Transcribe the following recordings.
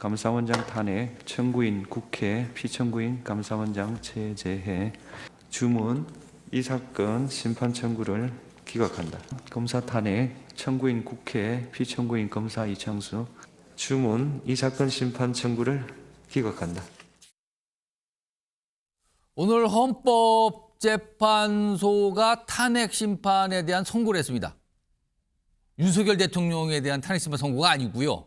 감사원장 탄핵 청구인 국회 피청구인 감사원장 체제해 주문 이 사건 심판 청구를 기각한다. 검사 탄핵 청구인 국회 피청구인 검사 이창수 주문 이 사건 심판 청구를 기각한다. 오늘 헌법재판소가 탄핵 심판에 대한 선고를 했습니다. 윤석열 대통령에 대한 탄핵 심판 선고가 아니고요.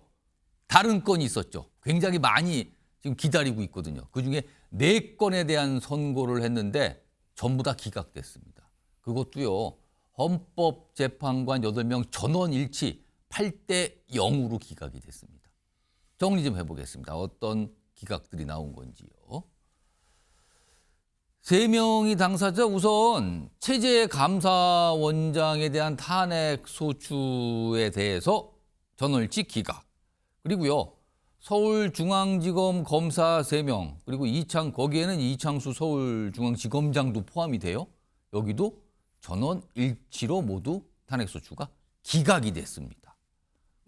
다른 건이 있었죠. 굉장히 많이 지금 기다리고 있거든요. 그중에 4건에 대한 선고를 했는데 전부 다 기각됐습니다. 그것도요. 헌법재판관 8명 전원 일치 8대 0으로 기각이 됐습니다. 정리 좀 해보겠습니다. 어떤 기각들이 나온 건지요. 3명이 당사자. 우선 체제감사원장에 대한 탄핵 소추에 대해서 전원일치 기각. 그리고요. 서울중앙지검 검사 3명 그리고 거기에는 이창수 서울중앙지검장도 포함이 돼요. 여기도 전원일치로 모두 탄핵 소추가 기각이 됐습니다.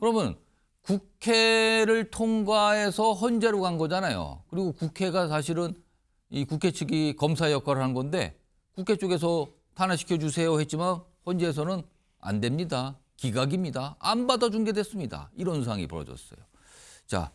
그러면 국회를 통과해서 헌재로 간 거잖아요. 그리고 국회가 사실은 이 국회 측이 검사 역할을 한 건데 국회 쪽에서 탄핵시켜 주세요 했지만 헌재에서는 안 됩니다. 기각입니다. 안 받아준 게 됐습니다. 이런 상황이 벌어졌어요. 자,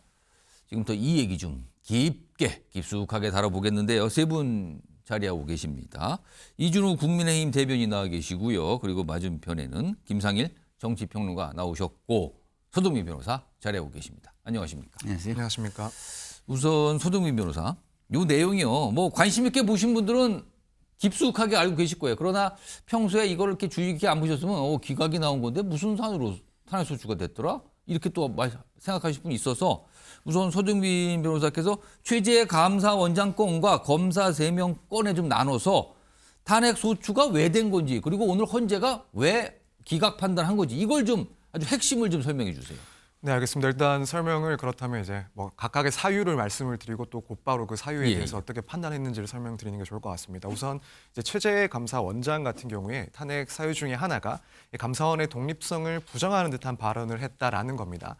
지금부터 이 얘기 좀 깊숙하게 다뤄보겠는데요. 3분 자리하고 계십니다. 이준우 국민의힘 대변인 나와 계시고요. 그리고 맞은편에는 김상일 정치평론가 나오셨고 서동민 변호사 자리하고 계십니다. 안녕하십니까? 안녕하십니까? 우선 서동민 변호사, 요 내용이요. 뭐 관심 있게 보신 분들은 깊숙하게 알고 계실 거예요. 그러나 평소에 이걸 이렇게 주의 깊게 안 보셨으면 기각이 나온 건데 무슨 산으로 탄핵 소추가 됐더라? 이렇게 또 생각하실 분이 있어서 우선 서동민 변호사께서 최재감사원장 건과 검사 3명 건에 좀 나눠서 탄핵 소추가 왜 된 건지 그리고 오늘 헌재가 왜 기각 판단한 건지 이걸 좀 아주 핵심을 좀 설명해 주세요. 네, 알겠습니다. 일단 설명을 그렇다면 이제 뭐 각각의 사유를 말씀을 드리고 또 곧바로 그 사유에 대해서 어떻게 판단했는지를 설명드리는 게 좋을 것 같습니다. 우선 이제 최재감사원장 같은 경우에 탄핵 사유 중에 하나가 감사원의 독립성을 부정하는 듯한 발언을 했다라는 겁니다.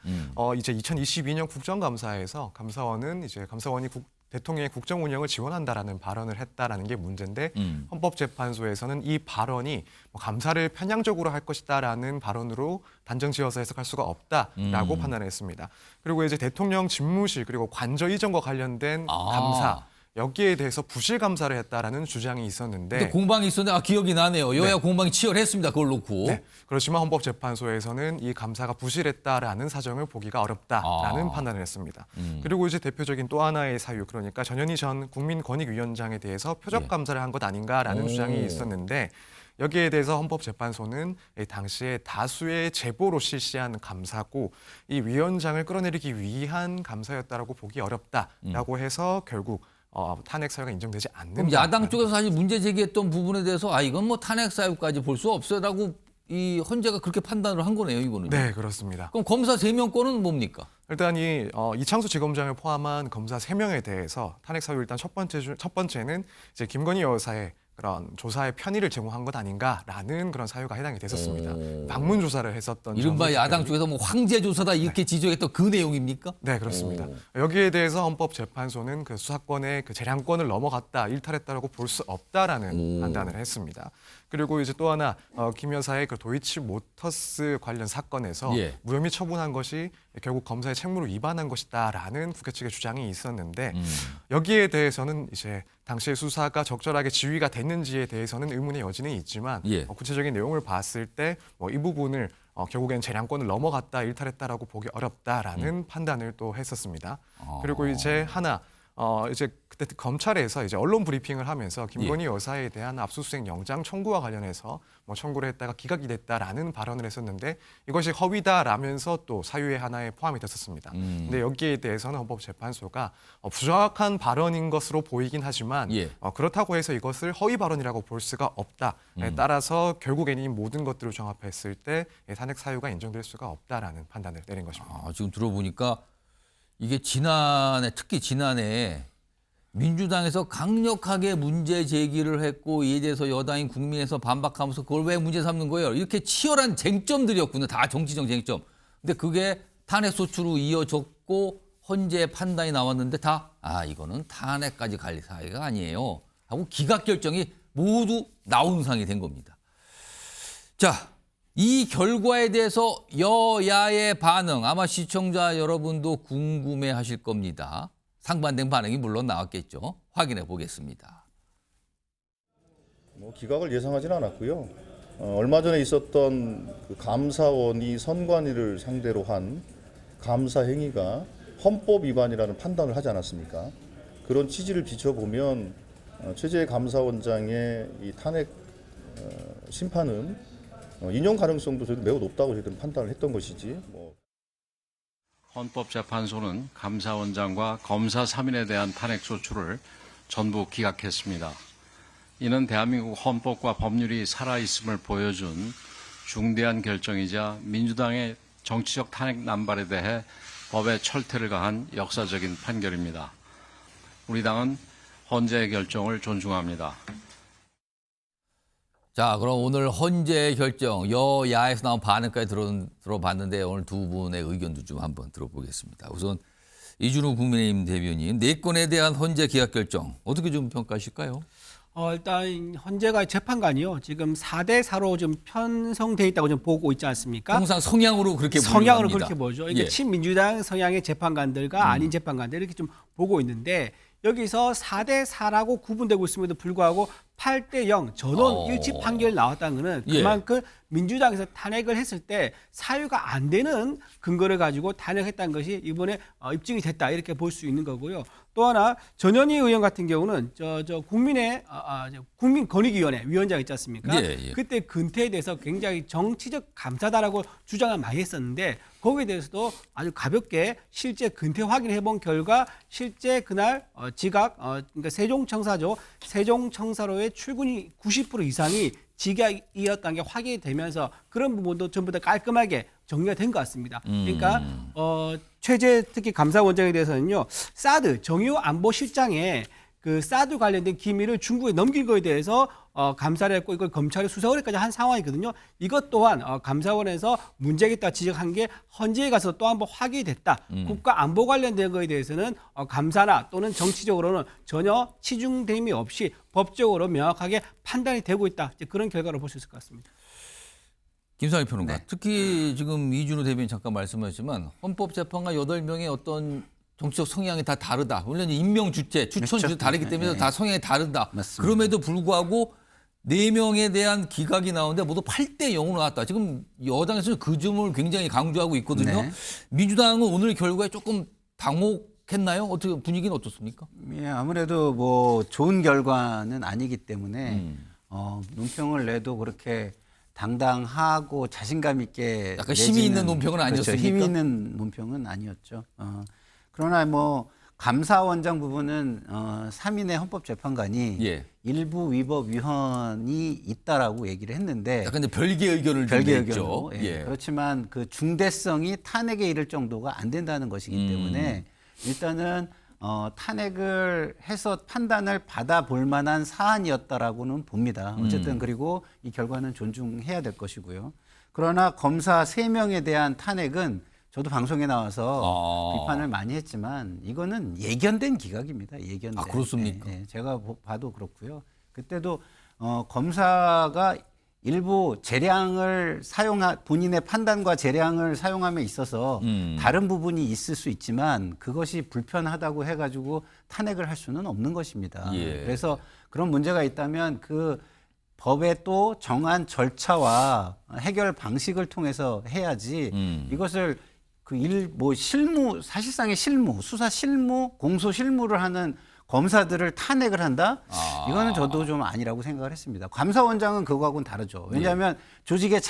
이제 2022년 국정감사에서 감사원은 이제 감사원이 대통령의 국정 운영을 지원한다라는 발언을 했다라는 게 문제인데 헌법재판소에서는 이 발언이 감사를 편향적으로 할 것이다라는 발언으로 단정지어서 해석할 수가 없다라고 판단했습니다. 그리고 이제 대통령 집무실 그리고 관저 이전과 관련된 감사 여기에 대해서 부실 감사를 했다라는 주장이 있었는데 공방이 있었는데 기억이 나네요. 여야 네. 공방이 치열했습니다. 그걸 놓고. 네. 그렇지만 헌법재판소에서는 이 감사가 부실했다라는 사정을 보기가 어렵다라는 판단을 했습니다. 그리고 이제 대표적인 또 하나의 사유 그러니까 전현희 전 국민권익위원장에 대해서 표적 감사를 한 것 아닌가라는 주장이 있었는데 여기에 대해서 헌법재판소는 당시에 다수의 제보로 실시한 감사고 이 위원장을 끌어내리기 위한 감사였다라고 보기 어렵다라고 해서 결국 탄핵 사유가 인정되지 않는다. 그럼 야당 쪽에서 사실 문제 제기했던 부분에 대해서 이건 뭐 탄핵 사유까지 볼 수 없어라고 이 헌재가 그렇게 판단을 한 거네요, 이거는. 네, 그렇습니다. 그럼 검사 3명 건은 뭡니까? 일단 이창수 지검장을 포함한 검사 3명에 대해서 탄핵 사유 일단 첫 번째는 이제 김건희 여사의 그런 조사의 편의를 제공한 것 아닌가라는 그런 사유가 해당이 됐었습니다. 방문 조사를 했었던 이른바 야당 쪽에서 뭐 황제 조사다 이렇게 지적했던 그 내용입니까? 네, 그렇습니다. 여기에 대해서 헌법재판소는 그 수사권의 그 재량권을 넘어갔다, 일탈했다라고 볼 수 없다라는 판단을 했습니다. 그리고 이제 또 하나 김 여사의 그 도이치모터스 관련 사건에서 무혐의 처분한 것이 결국 검사의 책무를 위반한 것이다라는 국회 측의 주장이 있었는데 여기에 대해서는 이제 당시의 수사가 적절하게 지휘가 됐는지에 대해서는 의문의 여지는 있지만 구체적인 내용을 봤을 때 이 부분을 결국엔 재량권을 넘어갔다, 일탈했다라고 보기 어렵다라는 판단을 또 했었습니다. 그리고 이제 이제 그때 검찰에서 이제 언론 브리핑을 하면서 김건희 여사에 대한 압수수색 영장 청구와 관련해서 청구를 했다가 기각이 됐다라는 발언을 했었는데 이것이 허위다라면서 또 사유의 하나에 포함이 됐었습니다. 근데 여기에 대해서는 헌법재판소가 부정확한 발언인 것으로 보이긴 하지만 그렇다고 해서 이것을 허위 발언이라고 볼 수가 없다. 따라서 결국에는 이 모든 것들을 종합했을 때 탄핵 사유가 인정될 수가 없다라는 판단을 내린 것입니다. 지금 들어보니까 이게 특히 지난해 민주당에서 강력하게 문제 제기를 했고 이에 대해서 여당인 국민에서 반박하면서 그걸 왜 문제 삼는 거예요? 이렇게 치열한 쟁점들이었군요. 다 정치적 쟁점. 근데 그게 탄핵 소추로 이어졌고 헌재 판단이 나왔는데 이거는 탄핵까지 갈 사이가 아니에요 하고 기각 결정이 모두 나온 상이 된 겁니다. 자, 이 결과에 대해서 여야의 반응 아마 시청자 여러분도 궁금해하실 겁니다. 상반된 반응이 물론 나왔겠죠. 확인해 보겠습니다. 기각을 예상하지는 않았고요. 얼마 전에 있었던 그 감사원이 선관위를 상대로 한 감사 행위가 헌법 위반이라는 판단을 하지 않았습니까? 그런 취지를 비춰보면 최재해 감사원장의 이 탄핵 심판은 인용 가능성도 저희도 매우 높다고 저희들은 판단을 했던 것이지. 헌법재판소는 감사원장과 검사 3인에 대한 탄핵 소추를 전부 기각했습니다. 이는 대한민국 헌법과 법률이 살아있음을 보여준 중대한 결정이자 민주당의 정치적 탄핵 남발에 대해 법의 철퇴를 가한 역사적인 판결입니다. 우리 당은 헌재의 결정을 존중합니다. 자, 그럼 오늘 헌재의 결정, 여야에서 나온 반응까지 들어봤는데 오늘 두 분의 의견도 좀 한번 들어보겠습니다. 우선 이준우 국민의힘 대변인, 4건에 대한 헌재 기각 결정 어떻게 좀 평가하실까요? 일단 헌재가 재판관이요. 지금 4대4로 좀 편성돼 있다고 좀 보고 있지 않습니까? 통상 성향으로 그렇게 성향으로 분류합니다. 그렇게 보죠. 이게 예. 친민주당 성향의 재판관들과 아닌 재판관들 이렇게 좀 보고 있는데 여기서 4대4라고 구분되고 있음에도 불구하고 8대0 전원 일치 판결이 나왔다는 것은 예. 그만큼 민주당에서 탄핵을 했을 때 사유가 안 되는 근거를 가지고 탄핵했다는 것이 이번에 입증이 됐다 이렇게 볼 수 있는 거고요. 또 하나 전현희 의원 같은 경우는 국민권익위원회 위원장 있지 않습니까? 예. 그때 근태에 대해서 굉장히 정치적 감사다라고 주장을 많이 했었는데 거기에 대해서도 아주 가볍게 실제 근태 확인해 본 결과 실제 그날 그러니까 세종청사로의 출근이 90% 이상이 지각이었다는 게 확인이 되면서 그런 부분도 전부 다 깔끔하게 정리가 된 것 같습니다. 그러니까 최재 특히 감사원장에 대해서는요, 사드 정유 안보실장에 그 사드 관련된 기밀을 중국에 넘긴 거에 대해서 감사를 했고 이걸 검찰에 수사 의뢰까지 한 상황이거든요. 이것 또한 감사원에서 문제가 있다 지적한 게 헌재에 가서 또 한 번 확인이 됐다. 국가 안보 관련된 거에 대해서는 감사나 또는 정치적으로는 전혀 치중됨이 없이 법적으로 명확하게 판단이 되고 있다. 이제 그런 결과로 볼 수 있을 것 같습니다. 김상희 평론가, 특히 지금 이준우 대변인 잠깐 말씀하셨지만 헌법재판관 8명의 어떤 정치적 성향이 다 다르다. 물론 임명 주체, 추천 주체 다르기 때문에 다 성향이 다르다. 맞습니다. 그럼에도 불구하고 4명에 대한 기각이 나오는데 모두 8대0으로 나왔다. 지금 여당에서는 그 점을 굉장히 강조하고 있거든요. 네. 민주당은 오늘 결과에 조금 당혹했나요? 어떻게 분위기는 어떻습니까? 예, 아무래도 뭐 좋은 결과는 아니기 때문에 논평을 내도 그렇게 당당하고 자신감 있게 약간 힘이 있는 논평은 아니었습니까? 그렇죠. 힘이 있는 논평은 아니었죠. 그러나 뭐 감사원장 부분은 3인의 헌법재판관이 예. 일부 위법 위헌이 있다라고 얘기를 했는데 약간 이제 별개의 의견을 별개의 냈죠. 의견으로. 예. 그렇지만 그 중대성이 탄핵에 이를 정도가 안 된다는 것이기 때문에 일단은 탄핵을 해서 판단을 받아볼 만한 사안이었다라고는 봅니다. 어쨌든 그리고 이 결과는 존중해야 될 것이고요. 그러나 검사 3명에 대한 탄핵은 저도 방송에 나와서 비판을 많이 했지만 이거는 예견된 기각입니다. 예견된. 아, 그렇습니까? 예, 제가 봐도 그렇고요. 그때도 검사가 일부 재량을 본인의 판단과 재량을 사용함에 있어서 다른 부분이 있을 수 있지만 그것이 불편하다고 해가지고 탄핵을 할 수는 없는 것입니다. 예. 그래서 그런 문제가 있다면 그 법에 또 정한 절차와 해결 방식을 통해서 해야지 이것을 사실상의 수사 실무, 공소 실무를 하는 검사들을 탄핵을 한다? 이거는 저도 좀 아니라고 생각을 했습니다. 감사원장은 그거하고는 다르죠. 왜냐하면 조직의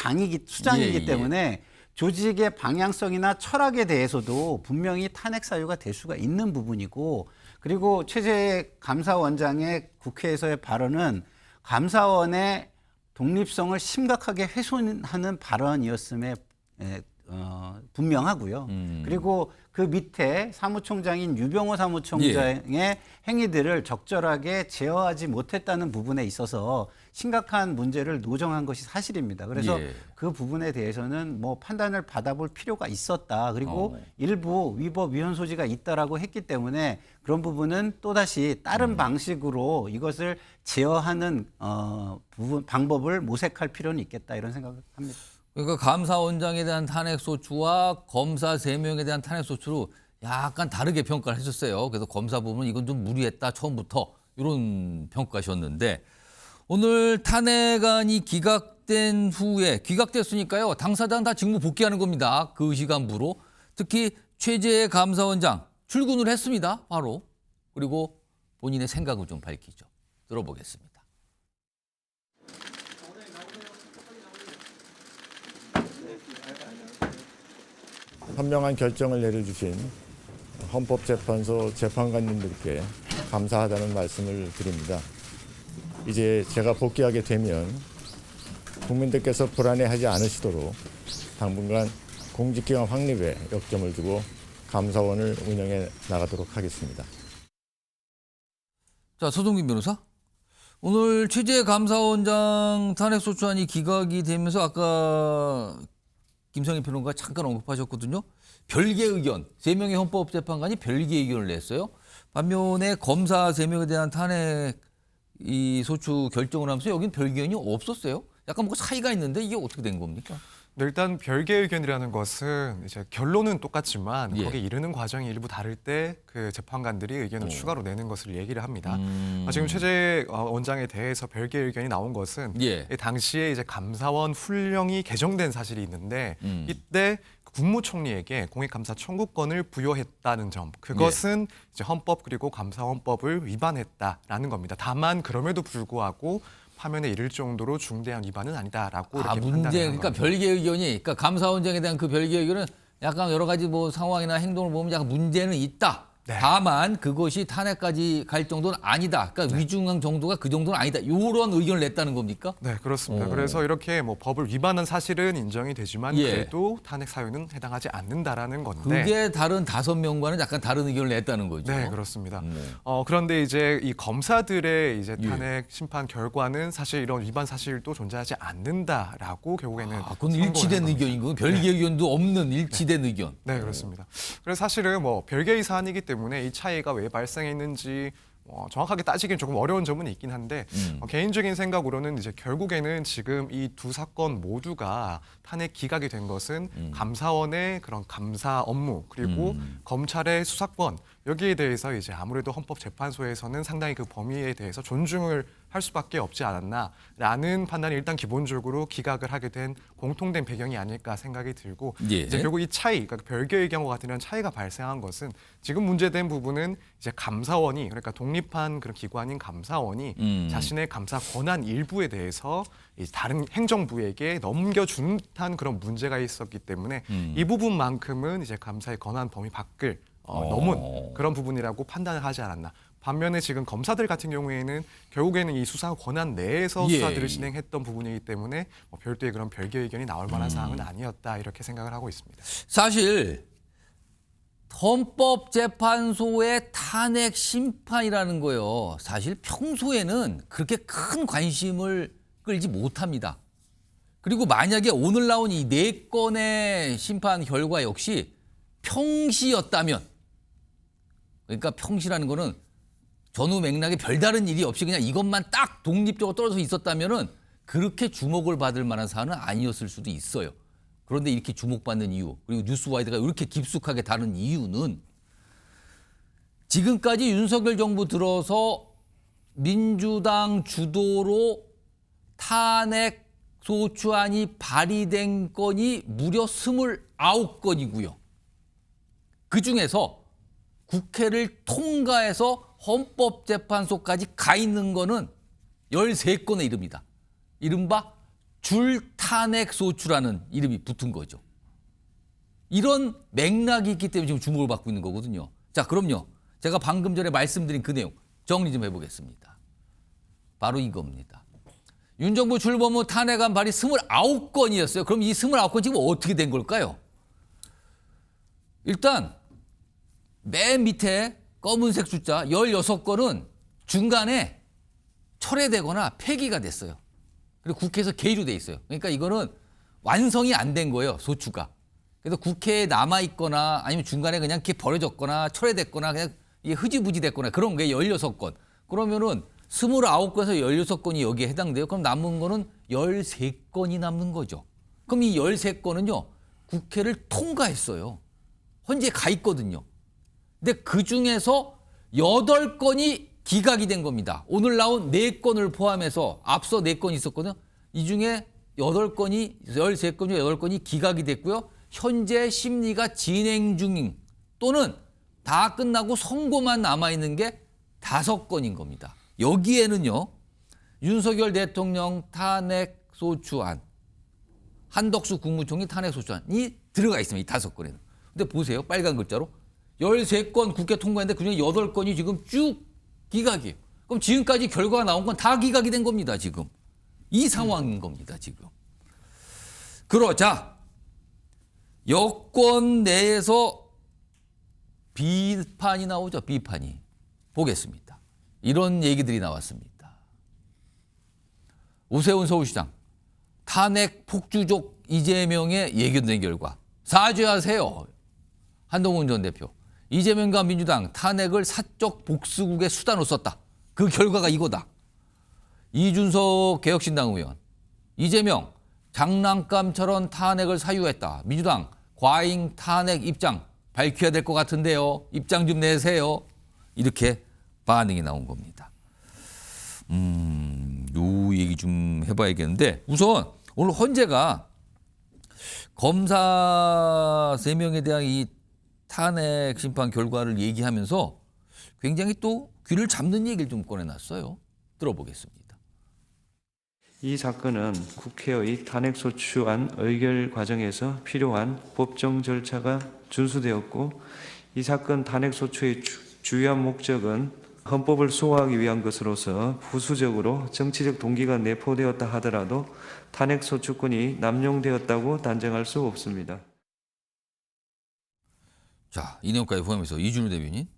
수장이기 때문에 조직의 방향성이나 철학에 대해서도 분명히 탄핵 사유가 될 수가 있는 부분이고 그리고 최재해 감사원장의 국회에서의 발언은 감사원의 독립성을 심각하게 훼손하는 발언이었음에 분명하고요. 그리고 그 밑에 사무총장인 유병호 사무총장의 행위들을 적절하게 제어하지 못했다는 부분에 있어서 심각한 문제를 노정한 것이 사실입니다. 그래서 예. 그 부분에 대해서는 뭐 판단을 받아볼 필요가 있었다. 그리고 일부 위법 위헌 소지가 있다라고 했기 때문에 그런 부분은 또다시 다른 방식으로 이것을 제어하는 방법을 모색할 필요는 있겠다 이런 생각을 합니다. 그러니까 감사원장에 대한 탄핵소추와 검사 3명에 대한 탄핵소추로 약간 다르게 평가를 하셨어요. 그래서 검사 부분은 이건 좀 무리했다 처음부터 이런 평가셨는데 오늘 탄핵안이 기각된 후에 기각됐으니까요. 당사자는 다 직무 복귀하는 겁니다. 그 시간부로. 특히 최재해 감사원장 출근을 했습니다. 바로. 그리고 본인의 생각을 좀 밝히죠. 들어보겠습니다. 현명한 결정을 내려주신 헌법재판소 재판관님들께 감사하다는 말씀을 드립니다. 이제 제가 복귀하게 되면 국민들께서 불안해하지 않으시도록 당분간 공직기관 확립에 역점을 두고 감사원을 운영해 나가도록 하겠습니다. 자, 서동균 변호사. 오늘 최재해 감사원장 탄핵소추안이 기각이 되면서 아까 김성희 평론가 잠깐 언급하셨거든요. 별개 의견, 3명의 헌법재판관이 별개 의견을 냈어요. 반면에 검사 3명에 대한 탄핵 이 소추 결정을 하면서 여긴 별개 의견이 없었어요. 약간 뭔가 차이가 있는데 이게 어떻게 된 겁니까? 네, 일단 별개 의견이라는 것은 이제 결론은 똑같지만 예. 거기에 이르는 과정이 일부 다를 때 그 재판관들이 의견을 추가로 내는 것을 얘기를 합니다. 지금 최재 원장에 대해서 별개 의견이 나온 것은 예. 당시에 이제 감사원 훈령이 개정된 사실이 있는데 이때 국무총리에게 공익감사 청구권을 부여했다는 점, 그것은 이제 헌법 그리고 감사원법을 위반했다라는 겁니다. 다만 그럼에도 불구하고 파면에 이를 정도로 중대한 위반은 아니다라고 이렇게 문제 판단한 그러니까 겁니다. 별개 의견이 그러니까 감사원장에 대한 그 별개 의견은 약간 여러 가지 뭐 상황이나 행동을 보면 약간 문제는 있다. 네. 다만 그것이 탄핵까지 갈 정도는 아니다. 그러니까 위중한 정도가 그 정도는 아니다. 이런 의견을 냈다는 겁니까? 네, 그렇습니다. 오. 그래서 이렇게 뭐 법을 위반한 사실은 인정이 되지만 예. 그래도 탄핵 사유는 해당하지 않는다라는 건데. 그게 다른 5명과는 약간 다른 의견을 냈다는 거죠. 네, 그렇습니다. 그런데 이제 이 검사들의 이제 예. 탄핵 심판 결과는 사실 이런 위반 사실도 존재하지 않는다라고 결국에는 그건 선고를 일치된 한 겁니다. 의견인 거고 별개 의견도 없는 일치된 의견. 네, 그렇습니다. 그래서 사실은 뭐 별개의 사안이기 때문에 이 차이가 왜 발생했는지 정확하게 따지기는 조금 어려운 점은 있긴 한데 개인적인 생각으로는 이제 결국에는 지금 이 두 사건 모두가 탄핵 기각이 된 것은 감사원의 그런 감사 업무 그리고 검찰의 수사권 여기에 대해서 이제 아무래도 헌법재판소에서는 상당히 그 범위에 대해서 존중을 할 수밖에 없지 않았나라는 판단이 일단 기본적으로 기각을 하게 된 공통된 배경이 아닐까 생각이 들고 예. 이제 결국 이 차이, 그러니까 별개 의견과 같은 이런 차이가 발생한 것은 지금 문제된 부분은 이제 감사원이 그러니까 독립한 그런 기관인 감사원이 자신의 감사 권한 일부에 대해서 이 다른 행정부에게 넘겨준 듯한 그런 문제가 있었기 때문에 이 부분만큼은 이제 감사의 권한 범위 밖을 넘은 그런 부분이라고 판단을 하지 않았나. 반면에 지금 검사들 같은 경우에는 결국에는 이 수사 권한 내에서 예. 수사들을 진행했던 부분이기 때문에 별도의 그런 별개 의견이 나올 만한 사항은 아니었다 이렇게 생각을 하고 있습니다. 사실 헌법재판소의 탄핵 심판이라는 거요. 사실 평소에는 그렇게 큰 관심을 끌지 못합니다. 그리고 만약에 오늘 나온 이 4건의 심판 결과 역시 평시였다면, 그러니까 평시라는 거는 전후 맥락에 별다른 일이 없이 그냥 이것만 딱 독립적으로 떨어져 있었다면은 그렇게 주목을 받을 만한 사안은 아니었을 수도 있어요. 그런데 이렇게 주목받는 이유, 그리고 뉴스와이드가 이렇게 깊숙하게 다룬 이유는 지금까지 윤석열 정부 들어서 민주당 주도로 탄핵 소추안이 발의된 건이 무려 29건이고요. 그중에서 국회를 통과해서 헌법재판소까지 가 있는 거는 13건에 이릅니다. 이른바 줄탄핵소추라는 이름이 붙은 거죠. 이런 맥락이 있기 때문에 지금 주목을 받고 있는 거거든요. 자, 그럼요. 제가 방금 전에 말씀드린 그 내용 정리 좀 해보겠습니다. 바로 이겁니다. 윤 정부 출범 후 탄핵안 발의 29건이었어요. 그럼 이 29건 지금 어떻게 된 걸까요? 일단 맨 밑에 검은색 숫자 16건은 중간에 철회되거나 폐기가 됐어요. 그리고 국회에서 계류돼 있어요. 그러니까 이거는 완성이 안 된 거예요, 소추가. 그래서 국회에 남아 있거나 아니면 중간에 그냥 이렇게 버려졌거나 철회됐거나 그냥 이게 흐지부지 됐거나 그런 게 16건. 그러면은 29건에서 16건이 여기에 해당돼요. 그럼 남은 거는 13건이 남는 거죠. 그럼 이 13건은요, 국회를 통과했어요. 헌재에 가 있거든요. 근데 그 중에서 8건이 기각이 된 겁니다. 오늘 나온 4건을 포함해서 앞서 4건이 있었거든요. 이 중에 8건이, 13건 중에 8건이 기각이 됐고요. 현재 심리가 진행 중인 또는 다 끝나고 선고만 남아있는 게 5건인 겁니다. 여기에는요, 윤석열 대통령 탄핵 소추안, 한덕수 국무총리 탄핵 소추안이 들어가 있습니다. 이 5건에는. 근데 보세요. 빨간 글자로. 13건 국회 통과했는데 그중에 8건이 지금 쭉 기각이에요. 그럼 지금까지 결과가 나온 건 다 기각이 된 겁니다. 지금. 이 상황인 겁니다. 지금. 그러자 여권 내에서 비판이 나오죠. 비판이. 보겠습니다. 이런 얘기들이 나왔습니다. 오세훈 서울시장. 탄핵 폭주족 이재명의 예견된 결과. 사죄하세요. 한동훈 전 대표. 이재명과 민주당 탄핵을 사적 복수국의 수단으로 썼다. 그 결과가 이거다. 이준석 개혁신당 의원. 이재명 장난감처럼 탄핵을 사유했다. 민주당 과잉 탄핵 입장 밝혀야 될 것 같은데요. 입장 좀 내세요. 이렇게 반응이 나온 겁니다. 요 얘기 좀 해봐야겠는데 우선 오늘 헌재가 검사 3명에 대한 이 탄핵 심판 결과를 얘기하면서 굉장히 또 귀를 잡는 얘기를 좀 꺼내놨어요. 들어보겠습니다. 이 사건은 국회의 탄핵소추안 의결 과정에서 필요한 법정 절차가 준수되었고 이 사건 탄핵소추의 주요한 목적은 헌법을 수호하기 위한 것으로서 부수적으로 정치적 동기가 내포되었다 하더라도 탄핵소추권이 남용되었다고 단정할 수 없습니다. 자, 이 내용까지 포함해서 이준우 대변인.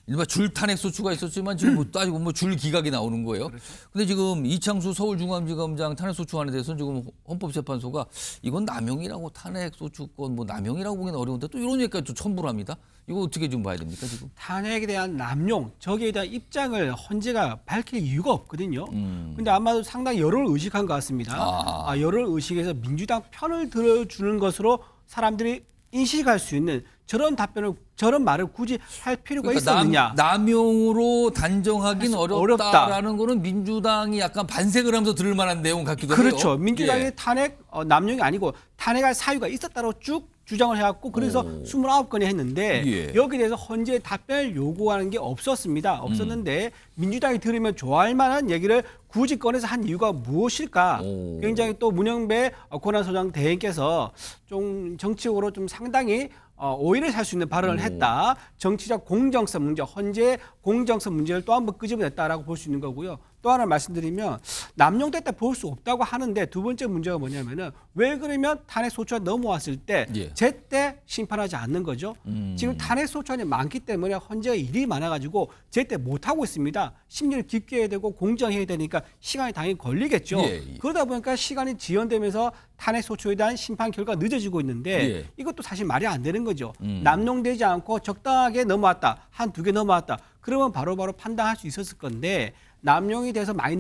일반 줄 탄핵 소추가 있었지만 지금 뭐 따지고 뭐 줄 기각이 나오는 거예요. 근데 지금 이창수 서울중앙지검장 탄핵 소추안에 대해서는 지금 헌법재판소가 이건 남용이라고 탄핵 소추권 뭐 남용이라고 보기는 어려운데 또 이런 얘기까지 또 첨부를 합니다. 이거 어떻게 좀 봐야 됩니까 지금? 탄핵에 대한 남용, 저기에 대한 입장을 헌재가 밝힐 이유가 없거든요. 근데 아마도 상당히 여론을 의식한 것 같습니다. 여론을 의식해서 민주당 편을 들어주는 것으로 사람들이 인식할 수 있는 저런 답변을 저런 말을 굳이 할 필요가 있었느냐. 남용으로 단정하긴 어렵다라는 거는 민주당이 약간 반색을 하면서 들을 만한 내용 같기도 해요. 그렇죠. 민주당이 탄핵 남용이 아니고 탄핵할 사유가 있었다고 쭉 주장을 해왔고 그래서 29건이 했는데 여기에 대해서 헌재의 답변을 요구하는 게 없었는데 민주당이 들으면 좋아할 만한 얘기를 굳이 꺼내서 한 이유가 무엇일까? 굉장히 또 문영배 권한소장 대행께서 좀 정치적으로 좀 상당히 오해를 살 수 있는 발언을 했다. 정치적 공정성 문제, 헌재의 공정성 문제를 또 한 번 끄집어냈다라고 볼 수 있는 거고요. 또 하나 말씀드리면 남용됐다 볼 수 없다고 하는데 두 번째 문제가 뭐냐면은 왜 그러면 탄핵 소추안 넘어왔을 때 제때 심판하지 않는 거죠. 지금 탄핵 소추안이 많기 때문에 헌재가 일이 많아가지고 제때 못 하고 있습니다. 심리를 깊게 해야 되고 공정해야 되니까 시간이 당연히 걸리겠죠. 그러다 보니까 시간이 지연되면서 탄핵 소추에 대한 심판 결과가 늦어지고 있는데 이것도 사실 말이 안 되는 거죠. 남용되지 않고 적당하게 넘어왔다. 한 2개 넘어왔다. 그러면 바로바로 판단할 수 있었을 건데 남용이 돼서 많이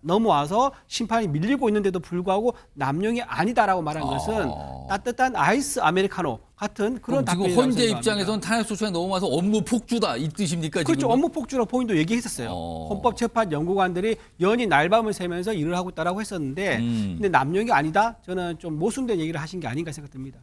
넘어와서 심판이 밀리고 있는데도 불구하고 남용이 아니다라고 말한 것은 따뜻한 아이스 아메리카노 같은 그런 답변이라고 지금 헌재 생각합니다. 입장에서는 탄핵 소추안에 넘어와서 업무 폭주다 이 뜻입니까? 그렇죠. 지금? 업무 폭주로 포인트 얘기했었어요. 헌법재판 연구관들이 연이 날밤을 새면서 일을 하고 있다라고 했었는데 근데 남용이 아니다. 저는 좀 모순된 얘기를 하신 게 아닌가 생각됩니다.